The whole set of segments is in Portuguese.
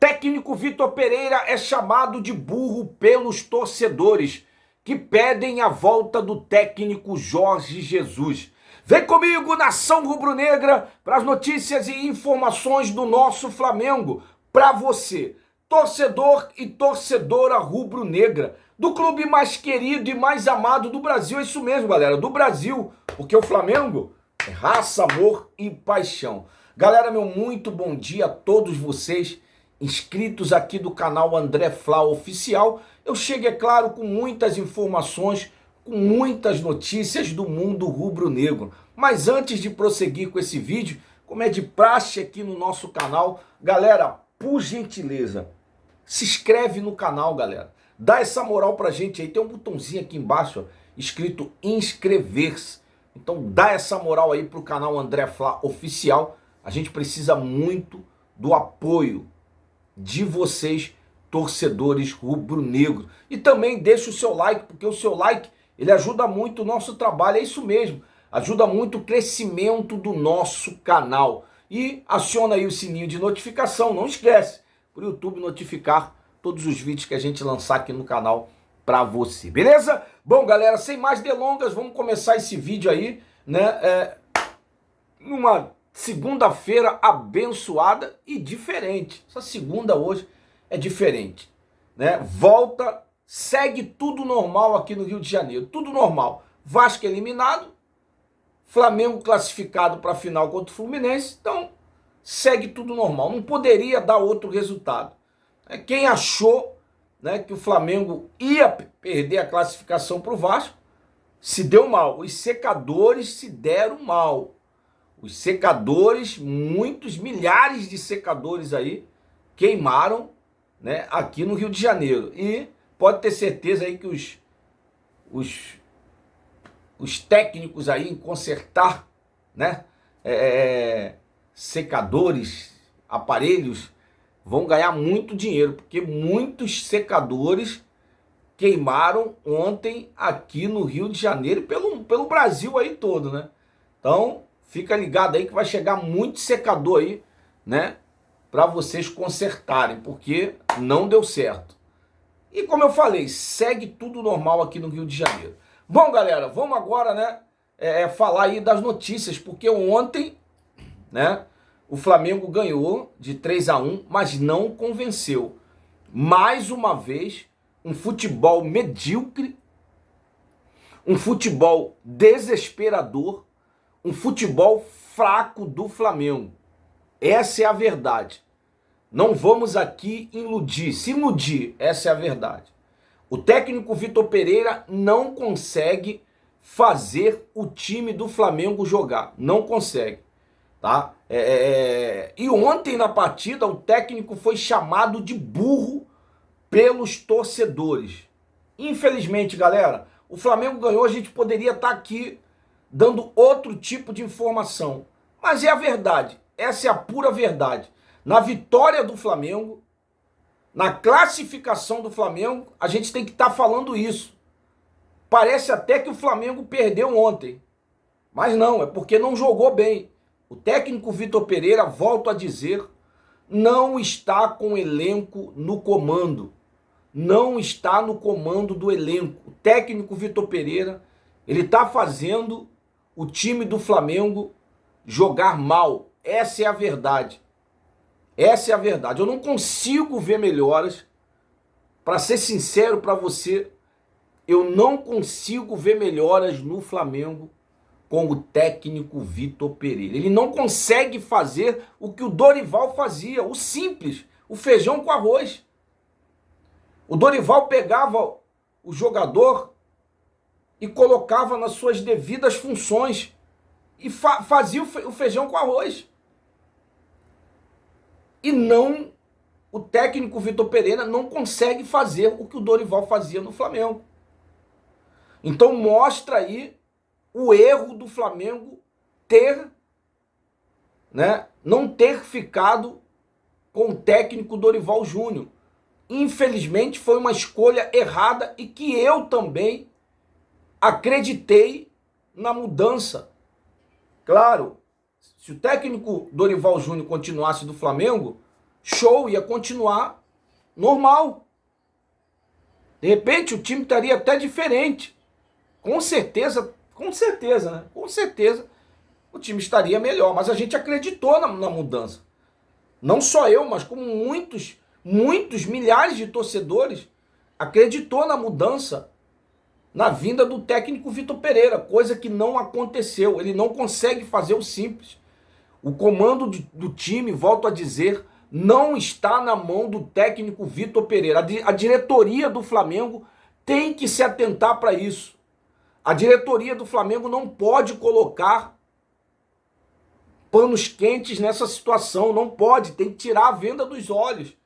técnico Vitor Pereira é chamado de burro pelos torcedores que pedem a volta do técnico Jorge Jesus. Vem comigo, nação rubro-negra, para as notícias e informações do nosso Flamengo. Para você, torcedor e torcedora rubro-negra, do clube mais querido e mais amado do Brasil. É isso mesmo, galera, do Brasil, porque o Flamengo é raça, amor e paixão. Galera, meu muito bom dia a todos vocês inscritos aqui do canal André Flá Oficial. Eu chego, é claro, com muitas informações, com muitas notícias do mundo rubro-negro. Mas antes de prosseguir com esse vídeo, como é de praxe aqui no nosso canal, galera, por gentileza, se inscreve no canal, galera. Dá essa moral pra gente aí. Tem um botãozinho aqui embaixo, ó, escrito inscrever-se. Então dá essa moral aí pro canal André Flá Oficial. A gente precisa muito do apoio de vocês, torcedores rubro-negro. E também deixa o seu like, porque o seu like, ele ajuda muito o nosso trabalho. É isso mesmo, ajuda muito o crescimento do nosso canal. E aciona aí o sininho de notificação, não esquece, para o YouTube notificar todos os vídeos que a gente lançar aqui no canal para você, beleza? Bom, galera, sem mais delongas, vamos começar esse vídeo aí, né? Numa segunda-feira abençoada e diferente. Essa segunda hoje é diferente, né? Volta, segue tudo normal aqui no Rio de Janeiro, tudo normal. Vasco eliminado, Flamengo classificado para a final contra o Fluminense, então segue tudo normal. Não poderia dar outro resultado. Quem achou, né, que o Flamengo ia perder a classificação para o Vasco, se deu mal. Os secadores se deram mal. Os secadores, muitos, milhares de secadores aí, queimaram, né, aqui no Rio de Janeiro. E pode ter certeza aí que os técnicos aí em consertar, né, secadores, aparelhos, vão ganhar muito dinheiro, porque muitos secadores queimaram ontem aqui no Rio de Janeiro e pelo Brasil aí todo, né? Então, fica ligado aí que vai chegar muito secador aí, né? Para vocês consertarem, porque não deu certo. E como eu falei, segue tudo normal aqui no Rio de Janeiro. Bom, galera, vamos agora, né? Falar aí das notícias, porque ontem, né? O Flamengo ganhou de 3-1, mas não convenceu. Mais uma vez, um futebol medíocre, um futebol desesperador, um futebol fraco do Flamengo. Essa é a verdade. Não vamos aqui se iludir, essa é a verdade. O técnico Vitor Pereira não consegue fazer o time do Flamengo jogar. Não consegue. Tá? E ontem na partida o técnico foi chamado de burro pelos torcedores. Infelizmente, galera, o Flamengo ganhou, a gente poderia estar aqui dando outro tipo de informação. Mas é a verdade, essa é a pura verdade. Na vitória do Flamengo, na classificação do Flamengo, a gente tem que estar falando isso. Parece até que o Flamengo perdeu ontem. Mas não, é porque não jogou bem. O técnico Vitor Pereira, volto a dizer, não está com o elenco no comando. Não está no comando do elenco. O técnico Vitor Pereira, ele está fazendo o time do Flamengo jogar mal. Essa é a verdade. Essa é a verdade. Eu não consigo ver melhoras. Para ser sincero para você, eu não consigo ver melhoras no Flamengo com o técnico Vitor Pereira. Ele não consegue fazer o que o Dorival fazia, o simples, o feijão com arroz. O Dorival pegava o jogador e colocava nas suas devidas funções e fazia o feijão com arroz. E não, o técnico Vitor Pereira não consegue fazer o que o Dorival fazia no Flamengo. Então mostra aí o erro do Flamengo não ter ficado com o técnico Dorival Júnior. Infelizmente foi uma escolha errada e que eu também acreditei na mudança. Claro, se o técnico Dorival Júnior continuasse do Flamengo, show, ia continuar normal. De repente o time estaria até diferente. Com certeza, né? Com certeza o time estaria melhor. Mas a gente acreditou na mudança. Não só eu, mas como muitos, milhares de torcedores acreditou na mudança, na vinda do técnico Vitor Pereira, coisa que não aconteceu. Ele não consegue fazer o simples. O comando do time, volto a dizer, não está na mão do técnico Vitor Pereira. A diretoria do Flamengo tem que se atentar para isso. A diretoria do Flamengo não pode colocar panos quentes nessa situação, não pode, tem que tirar a venda dos olhos.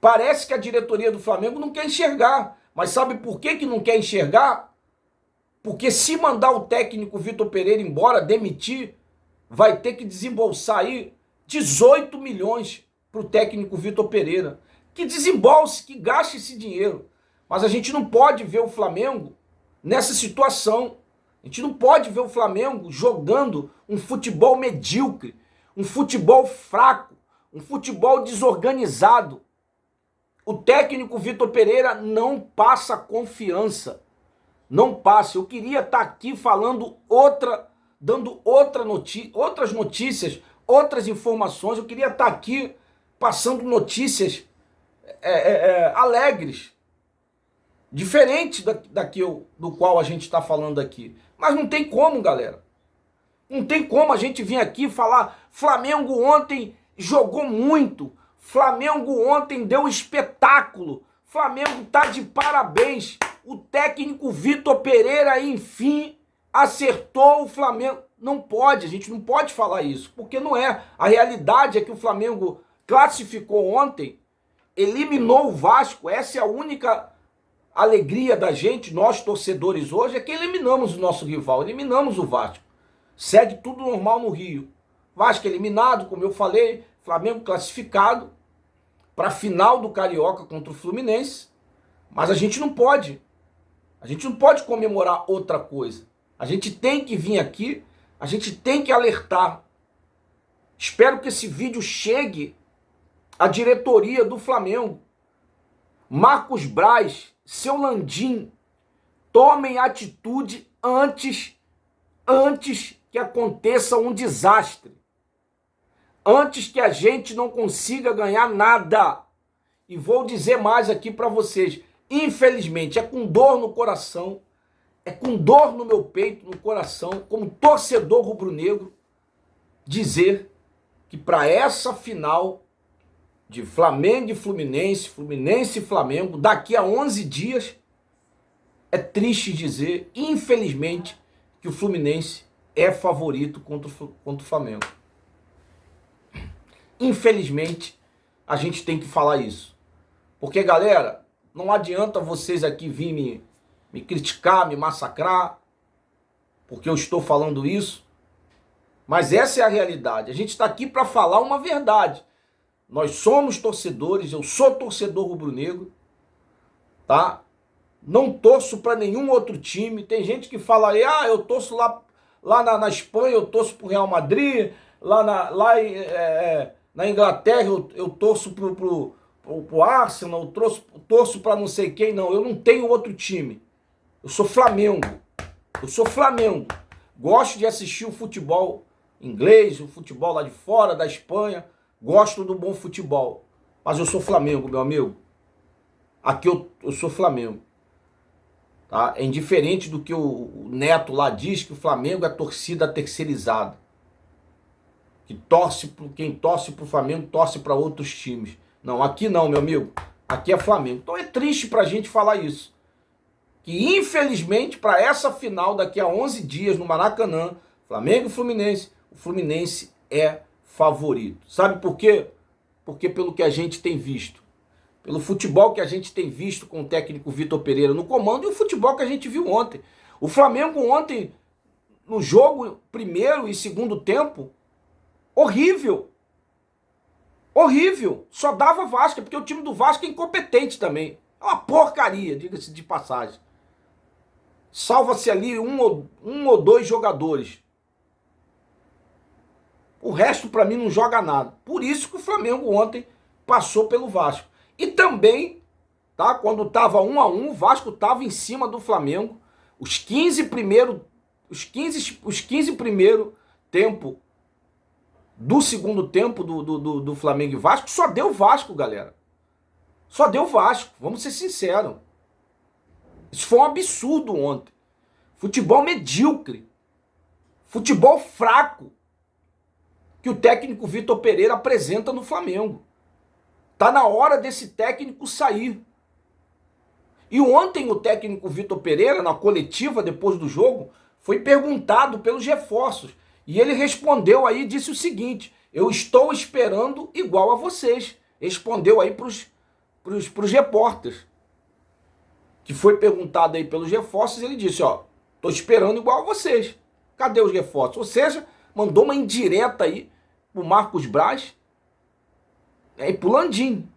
Parece que a diretoria do Flamengo não quer enxergar, mas sabe por que não quer enxergar? Porque se mandar o técnico Vitor Pereira embora, demitir, vai ter que desembolsar aí 18 milhões para o técnico Vitor Pereira. Que desembolse, que gaste esse dinheiro. Mas a gente não pode ver o Flamengo nessa situação. A gente não pode ver o Flamengo jogando um futebol medíocre, um futebol fraco, um futebol desorganizado. O técnico Vitor Pereira não passa confiança. Não passa. Eu queria estar aqui falando dando outras notícias, outras informações. Eu queria estar aqui passando notícias alegres, diferente do qual a gente está falando aqui. Mas não tem como, galera. Não tem como a gente vir aqui falar Flamengo ontem jogou muito, Flamengo ontem deu espetáculo, Flamengo tá de parabéns, o técnico Vitor Pereira, enfim, acertou o Flamengo. Não pode, a gente não pode falar isso, porque não é. A realidade é que o Flamengo classificou ontem, eliminou o Vasco. Essa é a única alegria da gente, nós torcedores hoje, é que eliminamos o nosso rival, eliminamos o Vasco. Segue tudo normal no Rio. Vasco eliminado, como eu falei, Flamengo classificado para a final do Carioca contra o Fluminense. Mas a gente não pode. A gente não pode comemorar outra coisa. A gente tem que vir aqui, a gente tem que alertar. Espero que esse vídeo chegue à diretoria do Flamengo. Marcos Braz, seu Landim, tomem atitude antes que aconteça um desastre. Antes que a gente não consiga ganhar nada. E vou dizer mais aqui para vocês. Infelizmente, é com dor no coração, é com dor no meu peito, no coração, como torcedor rubro-negro, dizer que para essa final de Flamengo e Fluminense, Fluminense e Flamengo, daqui a 11 dias, é triste dizer, infelizmente, que o Fluminense é favorito contra o Flamengo. Infelizmente, a gente tem que falar isso. Porque, galera, não adianta vocês aqui vir me criticar, me massacrar, porque eu estou falando isso, mas essa é a realidade. A gente está aqui para falar uma verdade. Nós somos torcedores, eu sou torcedor rubro-negro, tá? Não torço para nenhum outro time. Tem gente que fala aí, eu torço lá na Espanha, eu torço pro Real Madrid, na Inglaterra eu torço pro Arsenal, eu torço para não sei quem. Não, eu não tenho outro time. Eu sou Flamengo. Gosto de assistir o futebol inglês, o futebol lá de fora, da Espanha. Gosto do bom futebol. Mas eu sou Flamengo, meu amigo. Aqui eu sou Flamengo. Tá? É indiferente do que o Neto lá diz, que o Flamengo é torcida terceirizada. Que quem torce pro Flamengo torce para outros times. Não, aqui não, meu amigo. Aqui é Flamengo. Então é triste pra gente falar isso. Que infelizmente para essa final daqui a 11 dias no Maracanã, Flamengo e Fluminense, o Fluminense é favorito. Sabe por quê? Porque pelo que a gente tem visto. Pelo futebol que a gente tem visto com o técnico Vitor Pereira no comando e o futebol que a gente viu ontem. O Flamengo ontem, no jogo primeiro e segundo tempo, horrível. Horrível. Só dava Vasco, porque o time do Vasco é incompetente também. É uma porcaria, diga-se de passagem. Salva-se ali um ou dois jogadores. O resto, para mim, não joga nada. Por isso que o Flamengo ontem passou pelo Vasco. E também, tá, quando estava 1-1, o Vasco estava em cima do Flamengo. Os 15 primeiros tempo do segundo tempo do Flamengo e Vasco, só deu Vasco, galera. Só deu Vasco, vamos ser sinceros. Isso foi um absurdo ontem. Futebol medíocre. Futebol fraco que o técnico Vitor Pereira apresenta no Flamengo. Tá na hora desse técnico sair. E ontem o técnico Vitor Pereira, na coletiva depois do jogo, foi perguntado pelos reforços. E ele respondeu aí, disse o seguinte: eu estou esperando igual a vocês. Respondeu aí pros repórteres. Que foi perguntado aí pelos reforços, ele disse, ó, tô esperando igual a vocês. Cadê os reforços? Ou seja, mandou uma indireta aí pro Marcos Braz e pro Landim.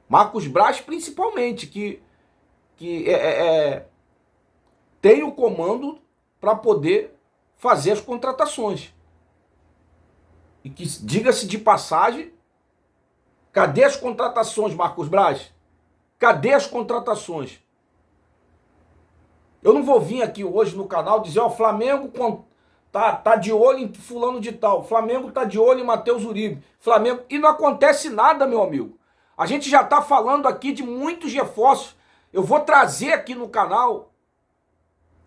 Marcos Braz principalmente, que tem o comando para poder fazer as contratações. E que, diga-se de passagem, cadê as contratações, Marcos Braz? Cadê as contratações? Eu não vou vir aqui hoje no canal dizer, ó, o Flamengo tá de olho em fulano de tal, o Flamengo tá de olho em Matheus Uribe, Flamengo, e não acontece nada, meu amigo. A gente já tá falando aqui de muitos reforços. Eu vou trazer aqui no canal,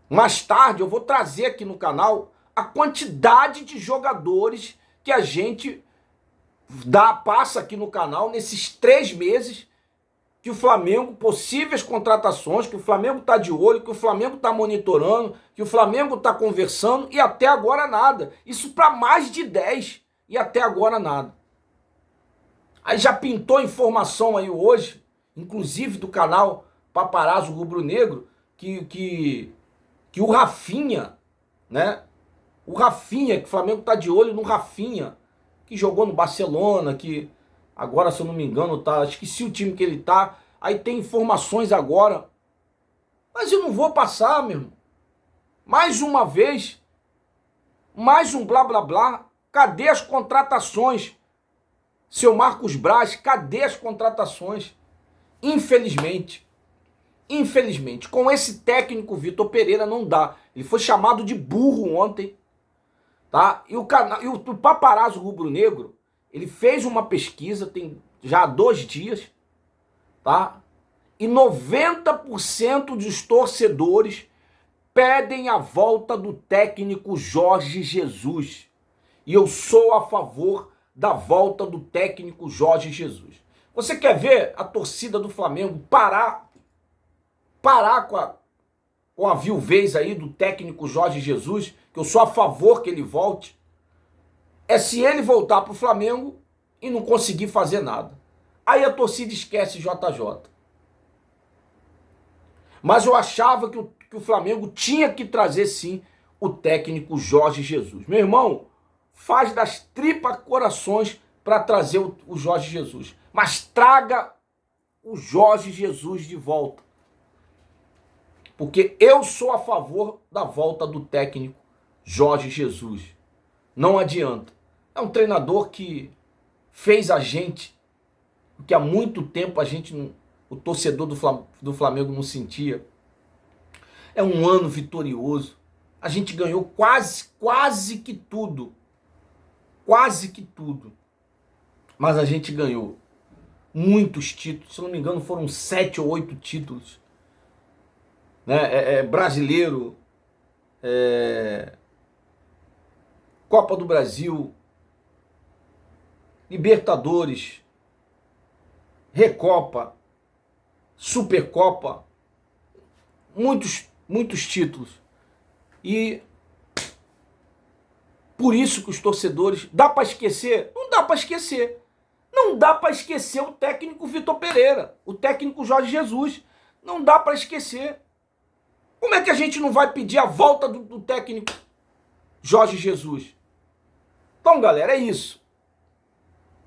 mais tarde, eu vou trazer aqui no canal a quantidade de jogadores que a gente passa aqui no canal nesses 3 meses que o Flamengo, possíveis contratações, que o Flamengo está de olho, que o Flamengo está monitorando, que o Flamengo está conversando e até agora nada. Isso para mais de 10 e até agora nada. Aí já pintou informação aí hoje, inclusive do canal Paparazzo Rubro Negro, que o Rafinha, né? O Rafinha, que o Flamengo está de olho no Rafinha, que jogou no Barcelona, que agora, se eu não me engano, tá, esqueci o time que ele tá. Aí tem informações agora. Mas eu não vou passar, meu irmão. Mais uma vez, mais um blá blá blá. Cadê as contratações? Seu Marcos Braz, cadê as contratações? Infelizmente, com esse técnico Vitor Pereira não dá. Ele foi chamado de burro ontem, tá? E o Paparazzo Rubro Negro, ele fez uma pesquisa, tem já 2 dias, tá? E 90% dos torcedores pedem a volta do técnico Jorge Jesus. E eu sou a favor da volta do técnico Jorge Jesus. Você quer ver a torcida do Flamengo parar com a viuvez aí do técnico Jorge Jesus, que eu sou a favor que ele volte? É se ele voltar para o Flamengo e não conseguir fazer nada. Aí a torcida esquece JJ. Mas eu achava que o Flamengo tinha que trazer sim o técnico Jorge Jesus. Meu irmão, faz das tripas corações para trazer o Jorge Jesus. Mas traga o Jorge Jesus de volta. Porque eu sou a favor da volta do técnico Jorge Jesus. Não adianta. É um treinador que fez a gente, que há muito tempo o torcedor do Flamengo não sentia. É um ano vitorioso. A gente ganhou quase que tudo. Quase que tudo. Mas a gente ganhou muitos títulos. Se não me engano, foram 7 ou 8 títulos. Né? Brasileiro, Copa do Brasil, Libertadores, Recopa, Supercopa, muitos títulos. E por isso que os torcedores... Dá para esquecer? Não dá para esquecer. Não dá para esquecer o técnico Vitor Pereira, o técnico Jorge Jesus. Não dá para esquecer. Como é que a gente não vai pedir a volta do técnico Jorge Jesus? Então, galera, é isso.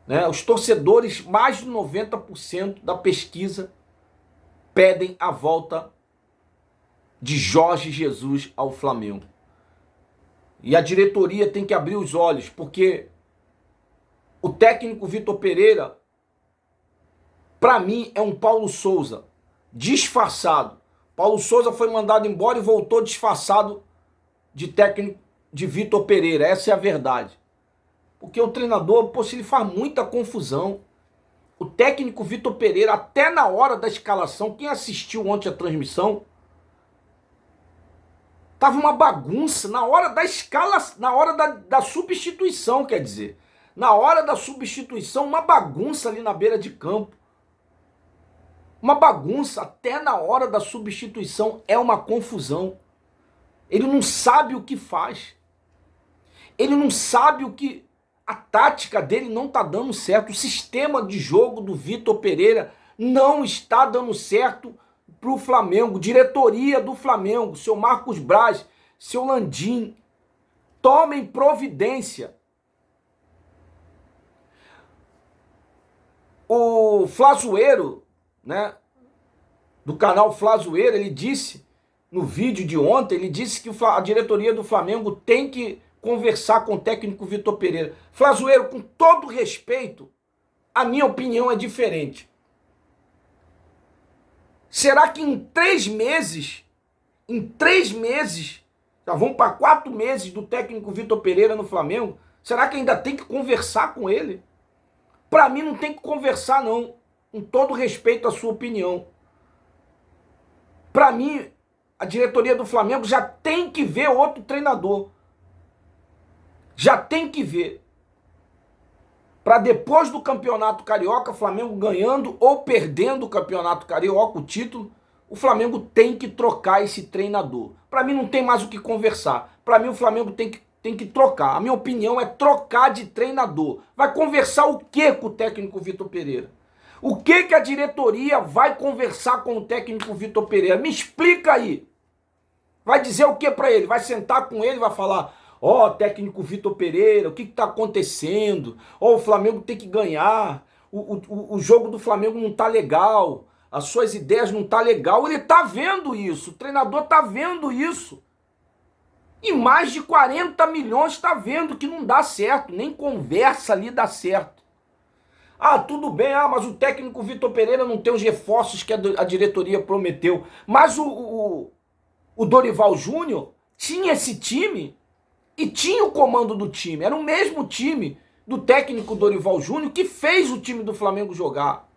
Né? Os torcedores, mais de 90% da pesquisa, pedem a volta de Jorge Jesus ao Flamengo. E a diretoria tem que abrir os olhos, porque o técnico Vitor Pereira Para mim é um Paulo Souza disfarçado. Paulo Souza foi mandado embora e voltou disfarçado de técnico de Vitor Pereira. Essa é a verdade. Porque o treinador, pô, se ele faz muita confusão. O técnico Vitor Pereira, até na hora da escalação, quem assistiu ontem a transmissão, tava uma bagunça na hora da escala, na hora da substituição, quer dizer. Na hora da substituição, uma bagunça ali na beira de campo. Uma bagunça, até na hora da substituição é uma confusão. Ele não sabe o que faz. Ele não sabe o que... A tática dele não está dando certo. O sistema de jogo do Vitor Pereira não está dando certo para o Flamengo. Diretoria do Flamengo, seu Marcos Braz, seu Landim, tomem providência. O Flazoeiro, né, do canal Flazoeiro, ele disse no vídeo de ontem, ele disse que a diretoria do Flamengo tem que conversar com o técnico Vitor Pereira. Flazoeiro, com todo respeito, a minha opinião é diferente. Será que em 3 meses, já vão para 4 meses do técnico Vitor Pereira no Flamengo, será que ainda tem que conversar com ele? Para mim não tem que conversar não, com todo respeito à sua opinião. Para mim, a diretoria do Flamengo já tem que ver outro treinador. Já tem que ver. Para depois do Campeonato Carioca, Flamengo ganhando ou perdendo o Campeonato Carioca, o título, o Flamengo tem que trocar esse treinador. Para mim não tem mais o que conversar. Para mim o Flamengo tem que trocar. A minha opinião é trocar de treinador. Vai conversar o que com o técnico Vitor Pereira? O que a diretoria vai conversar com o técnico Vitor Pereira? Me explica aí. Vai dizer o que para ele? Vai sentar com ele e vai falar... Ó, técnico Vitor Pereira, o que está acontecendo? Ó, o Flamengo tem que ganhar. O jogo do Flamengo não tá legal. As suas ideias não tá legal. Ele tá vendo isso. O treinador tá vendo isso. E mais de 40 milhões está vendo que não dá certo. Nem conversa ali dá certo. Ah, tudo bem. Ah, mas o técnico Vitor Pereira não tem os reforços que a diretoria prometeu. Mas o Dorival Júnior tinha esse time... E tinha o comando do time, era o mesmo time do técnico Dorival Júnior que fez o time do Flamengo jogar.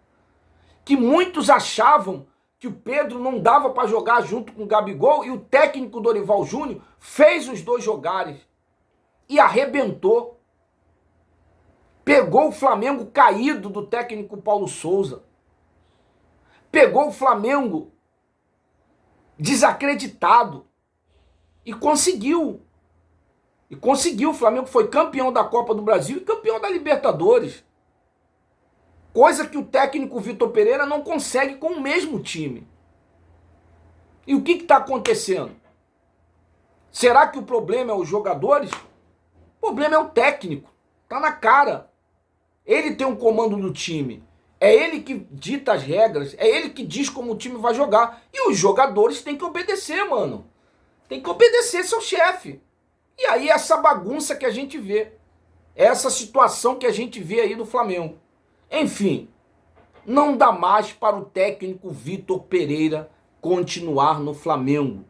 Que muitos achavam que o Pedro não dava para jogar junto com o Gabigol e o técnico Dorival Júnior fez os dois jogarem. E arrebentou. Pegou o Flamengo caído do técnico Paulo Souza. Pegou o Flamengo desacreditado. E conseguiu. O Flamengo foi campeão da Copa do Brasil e campeão da Libertadores. Coisa que o técnico Vitor Pereira não consegue com o mesmo time. E o que está acontecendo? Será que o problema é os jogadores? O problema é o técnico. Está na cara. Ele tem um comando do time. É ele que dita as regras. É ele que diz como o time vai jogar. E os jogadores têm que obedecer, mano. Tem que obedecer seu chefe. E aí essa bagunça que a gente vê, essa situação que a gente vê aí do Flamengo. Enfim, não dá mais para o técnico Vitor Pereira continuar no Flamengo.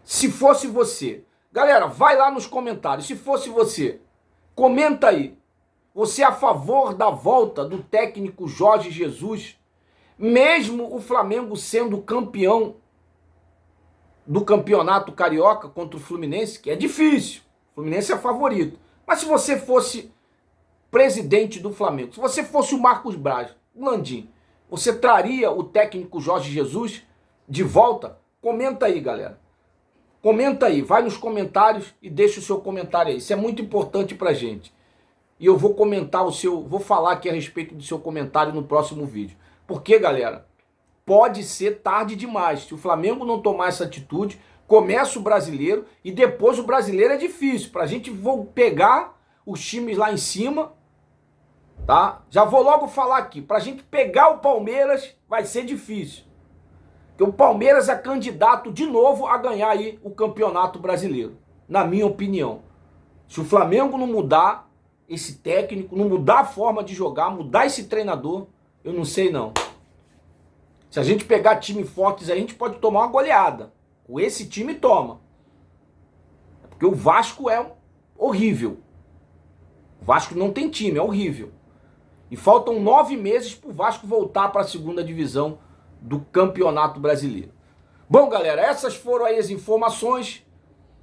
Se fosse você, galera, vai lá nos comentários, se fosse você, comenta aí. Você é a favor da volta do técnico Jorge Jesus, mesmo o Flamengo sendo campeão do Campeonato Carioca contra o Fluminense, que é difícil. O Fluminense é favorito. Mas se você fosse presidente do Flamengo, se você fosse o Marcos Braz, o Landim, você traria o técnico Jorge Jesus de volta? Comenta aí, galera. Comenta aí, vai nos comentários e deixa o seu comentário aí. Isso é muito importante pra gente. E eu vou comentar vou falar aqui a respeito do seu comentário no próximo vídeo. Porque, galera, pode ser tarde demais. Se o Flamengo não tomar essa atitude, começa o Brasileiro e depois o Brasileiro é difícil. Pra gente pegar os times lá em cima, tá? Já vou logo falar aqui. Pra gente pegar o Palmeiras vai ser difícil. Porque o Palmeiras é candidato de novo a ganhar aí o Campeonato Brasileiro. Na minha opinião. Se o Flamengo não mudar esse técnico, não mudar a forma de jogar, mudar esse treinador, Eu não sei não. Se a gente pegar time fortes, a gente pode tomar uma goleada. Com esse time toma. Porque o Vasco é horrível. O Vasco não tem time, é horrível. E faltam 9 meses para o Vasco voltar para a segunda divisão do Campeonato Brasileiro. Bom, galera, essas foram aí as informações.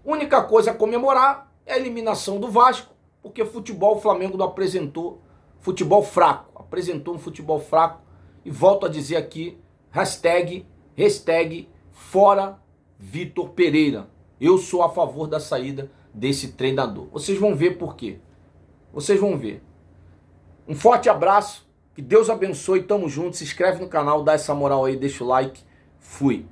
Única coisa a comemorar é a eliminação do Vasco, porque futebol o Flamengo não apresentou futebol fraco. Apresentou um futebol fraco. E volto a dizer aqui, hashtag fora Vitor Pereira. Eu sou a favor da saída desse treinador. Vocês vão ver por quê. Vocês vão ver. Um forte abraço. Que Deus abençoe. Tamo junto. Se inscreve no canal, dá essa moral aí, deixa o like. Fui.